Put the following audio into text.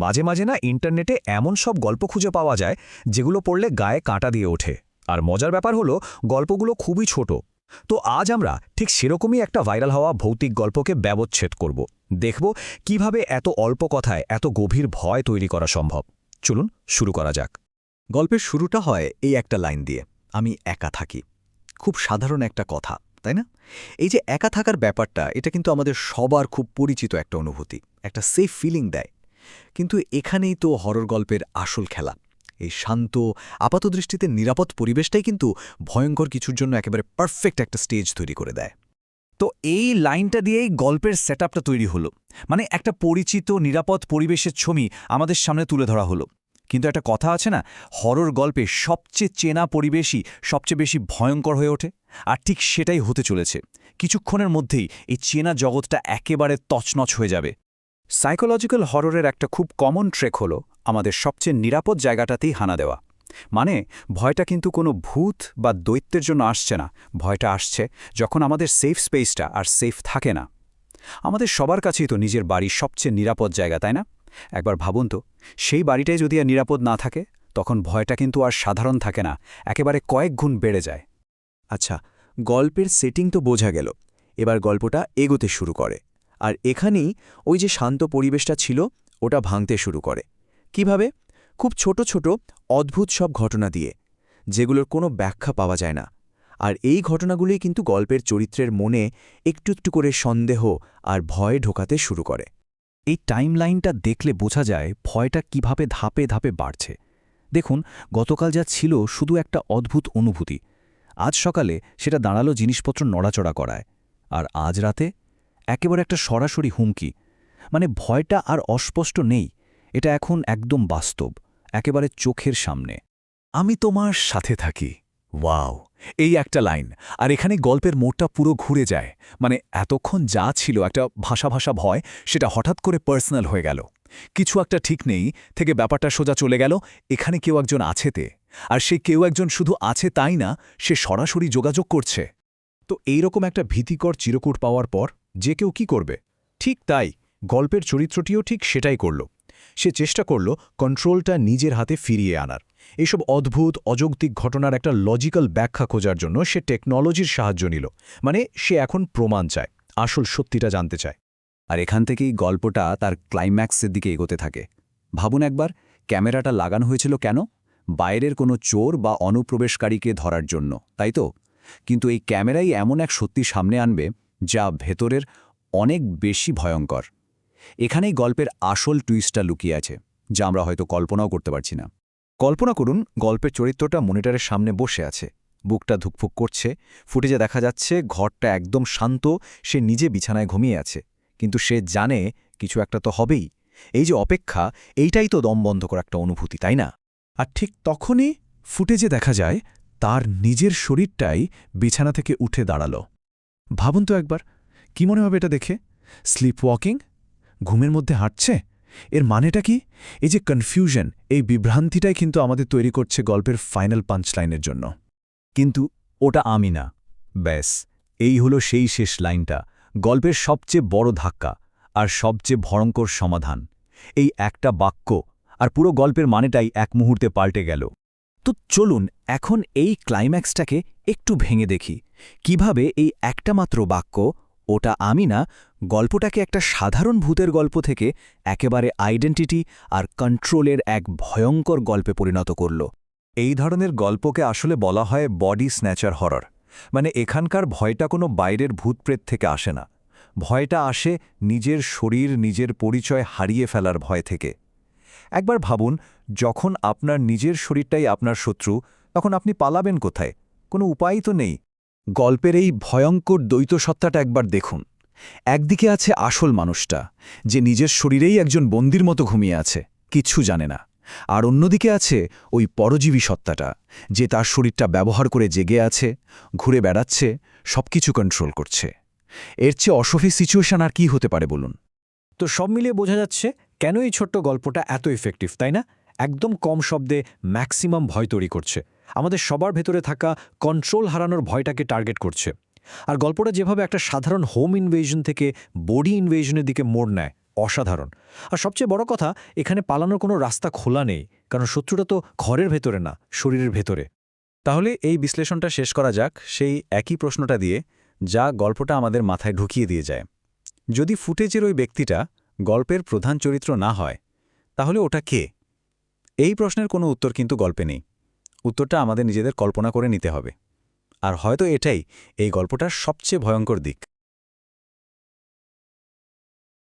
মাঝে মাঝে না ইন্টারনেটে এমন সব গল্প খুঁজে পাওয়া যায় যেগুলো পড়লে গায়ে কাঁটা দিয়ে ওঠে। আর মজার ব্যাপার হলো গল্পগুলো খুবই ছোট। তো আজ আমরা ঠিক সেরকমই একটা ভাইরাল হওয়া ভৌতিক গল্পকে ব্যবচ্ছেদ করব। দেখব কিভাবে এত অল্প কথায় এত গভীর ভয় তৈরি করা সম্ভব। চলুন শুরু করা যাক। গল্পের শুরুটা হয় এই একটা লাইন দিয়ে, আমি একা থাকি। খুব সাধারণ একটা কথা, তাই না? এই যে একা থাকার ব্যাপারটা, এটা কিন্তু আমাদের সবার খুব পরিচিত একটা অনুভূতি, একটা সেফ ফিলিং দেয়। কিন্তু এখানেই তো হরর গল্পের আসল খেলা। এই শান্ত, আপাতদৃষ্টিতে নিরাপদ পরিবেশটাই কিন্তু ভয়ঙ্কর কিছুর জন্য একেবারে পারফেক্ট একটা স্টেজ তৈরি করে দেয়। তো এই লাইনটা দিয়েই গল্পের সেটআপটা তৈরি হলো। মানে একটা পরিচিত নিরাপদ পরিবেশের ছবি আমাদের সামনে তুলে ধরা হলো। কিন্তু একটা কথা আছে না, হরর গল্পে সবচেয়ে চেনা পরিবেশই সবচেয়ে বেশি ভয়ঙ্কর হয়ে ওঠে। আর ঠিক সেটাই হতে চলেছে। কিছুক্ষণের মধ্যেই এই চেনা জগৎটা একেবারে তছনছ হয়ে যাবে। সাইকোলজিক্যাল হররের একটা খুব কমন ট্রেক হলো আমাদের সবচেয়ে নিরাপদ জায়গাটাতেই হানা দেওয়া। মানে ভয়টা কিন্তু কোনো ভূত বা দৈত্যের জন্য আসছে না, ভয়টা আসছে যখন আমাদের সেফ স্পেসটা আর সেফ থাকে না। আমাদের সবার কাছেই তো নিজের বাড়ির সবচেয়ে নিরাপদ জায়গা, তাই না? একবার ভাবুন তো, সেই বাড়িটাই যদি আর নিরাপদ না থাকে, তখন ভয়টা কিন্তু আর সাধারণ থাকে না, একেবারে কয়েক গুণ বেড়ে যায়। আচ্ছা, গল্পের সেটিং তো বোঝা গেল। এবার গল্পটা এগোতে শুরু করে। আর এখানেই ওই যে শান্ত পরিবেশটা ছিল, ওটা ভাঙতে শুরু করে। কিভাবে? খুব ছোট ছোট অদ্ভুত সব ঘটনা দিয়ে, যেগুলোর কোনো ব্যাখ্যা পাওয়া যায় না। আর এই ঘটনাগুলোই কিন্তু গল্পের চরিত্রের মনে একটু একটু করে সন্দেহ আর ভয় ঢোকাতে শুরু করে। এই টাইমলাইনটা দেখলে বোঝা যায় ভয়টা কিভাবে ধাপে ধাপে বাড়ছে। দেখুন, গতকাল যা ছিল শুধু একটা অদ্ভুত অনুভূতি, আজ সকালে সেটা দাঁড়ালো জিনিসপত্র নড়াচড়া করায়। আর আজ রাতে একেবারে একটা সরাসরি হুমকি। মানে ভয়টা আর অস্পষ্ট নেই, এটা এখন একদম বাস্তব, একেবারে চোখের সামনে। আমি তোমার সাথে থাকি। ওয়াও, এই একটা লাইন, আর এখানে গল্পের মোড়টা পুরো ঘুরে যায়। মানে এতক্ষণ যা ছিল একটা ভাষা ভাষা ভয়, সেটা হঠাৎ করে পার্সোনাল হয়ে গেল। কিছু একটা ঠিক নেই থেকে ব্যাপারটা সোজা চলে গেল এখানে কেউ একজন আছেতে। আর সে কেউ একজন শুধু আছে তাই না, সে সরাসরি যোগাযোগ করছে। তো এইরকম একটা ভীতিকর চিরকুট পাওয়ার পর যে কেউ কি করবে? ঠিক তাই, গল্পের চরিত্রটিও ঠিক সেটাই করল। সে চেষ্টা করল কন্ট্রোলটা নিজের হাতে ফিরিয়ে আনার। এইসব অদ্ভুত অযৌক্তিক ঘটনার একটা লজিক্যাল ব্যাখ্যা খোঁজার জন্য সে টেকনোলজির সাহায্য নিল। মানে সে এখন প্রমাণ চায়, আসল সত্যিটা জানতে চায়। আর এখান থেকেই গল্পটা তার ক্লাইম্যাক্সের দিকে এগোতে থাকে। ভাবুন একবার, ক্যামেরাটা লাগানো হয়েছিল কেন? বাইরের কোনো চোর বা অনুপ্রবেশকারীকে ধরার জন্য, তাই তো? কিন্তু এই ক্যামেরাই এমন এক সত্যি সামনে আনবে যা ভেতরের অনেক বেশি ভয়ঙ্কর। এখানেই গল্পের আসল টুইস্টটা লুকিয়ে আছে, যা আমরা হয়তো কল্পনাও করতে পারছি না। কল্পনা করুন, গল্পের চরিত্রটা মনিটরের সামনে বসে আছে, বুকটা ধুকফুক করছে। ফুটেজে দেখা যাচ্ছে ঘরটা একদম শান্ত, সে নিজে বিছানায় ঘুমিয়ে আছে। কিন্তু সে জানে কিছু একটা তো হবেই। এই যে অপেক্ষা, এইটাই তো দম বন্ধ করা একটা অনুভূতি, তাই না? আর ঠিক তখনই ফুটেজে দেখা যায় তার নিজের শরীরটাই বিছানা থেকে উঠে দাঁড়াল। ভাবুন তো একবার, কি মনে হবে এটা দেখে? স্লিপ ওয়াকিং, ঘুমের মধ্যে হাঁটছে। এর মানেটা কি? এই যে কনফিউশন, এই বিভ্রান্তিটাই কিন্তু আমাদের তৈরি করছে গল্পের ফাইনাল পাঞ্চলাইনের জন্য। কিন্তু ওটা আমি না। ব্যাস, এই হলো সেই শেষ লাইনটা, গল্পের সবচেয়ে বড় ধাক্কা আর সবচেয়ে ভয়ঙ্কর সমাধান। এই একটা বাক্য আর পুরো গল্পের মানেটাই এক মুহূর্তে পাল্টে গেল। তো চলুন এখন এই ক্লাইম্যাক্সটাকে একটু ভেঙে দেখি, কিভাবে এই একটা মাত্র বাক্য, ওটা আমি না, গল্পটাকে একটা সাধারণ ভূতের গল্প থেকে একেবারে আইডেন্টিটি আর কন্ট্রোলের এক ভয়ঙ্কর গল্পে পরিণত করল। এই ধরনের গল্পকে আসলে বলা হয় বডি স্ন্যাচার হরর। মানে এখানকার ভয়টা কোনো বাইরের ভূতপ্রেত থেকে আসে না। ভয়টা আসে নিজের শরীর, নিজের পরিচয় হারিয়ে ফেলার ভয় থেকে। একবার ভাবুন, যখন আপনার নিজের শরীরটাই আপনার শত্রু, তখন আপনি পালাবেন কোথায়? কোনো উপায়ই তো নেই। গল্পের এই ভয়ঙ্কর দ্বৈত সত্তাটা একবার দেখুন। একদিকে আছে আসল মানুষটা, যে নিজের শরীরেই একজন বন্দির মতো ঘুমিয়ে আছে, কিচ্ছু জানে না। আর অন্যদিকে আছে ওই পরজীবী সত্তাটা, যে তার শরীরটা ব্যবহার করে জেগে আছে, ঘুরে বেড়াচ্ছে, সবকিছু কন্ট্রোল করছে। এর চেয়ে অসফি সিচুয়েশন আর কি হতে পারে বলুন? তো সব মিলিয়ে বোঝা যাচ্ছে কেন এই ছোট্ট গল্পটা এত ইফেক্টিভ, তাই না? একদম কম শব্দে ম্যাক্সিমাম ভয় তৈরি করছে। আমাদের সবার ভেতরে থাকা কন্ট্রোল হারানোর ভয়টাকে টার্গেট করছে। আর গল্পটা যেভাবে একটা সাধারণ হোম ইনভেশন থেকে বডি ইনভেশনের দিকে মোড় নেয়, অসাধারণ। আর সবচেয়ে বড় কথা, এখানে পালানোর কোনো রাস্তা খোলা নেই, কারণ শত্রুটা তো ঘরের ভেতরে না, শরীরের ভেতরে। তাহলে এই বিশ্লেষণটা শেষ করা যাক সেই একই প্রশ্নটা দিয়ে, যা গল্পটা আমাদের মাথায় ঢুকিয়ে দিয়ে যায়। যদি ফুটেজের ওই ব্যক্তিটা গল্পের প্রধান চরিত্র না হয়, তাহলে ওটা কে? এই প্রশ্নের কোনো উত্তর কিন্তু গল্পে নেই। উত্তরটা আমাদের নিজেদের কল্পনা করে নিতে হবে। আর হয়তো এটাই এই গল্পটার সবচেয়ে ভয়ঙ্কর দিক।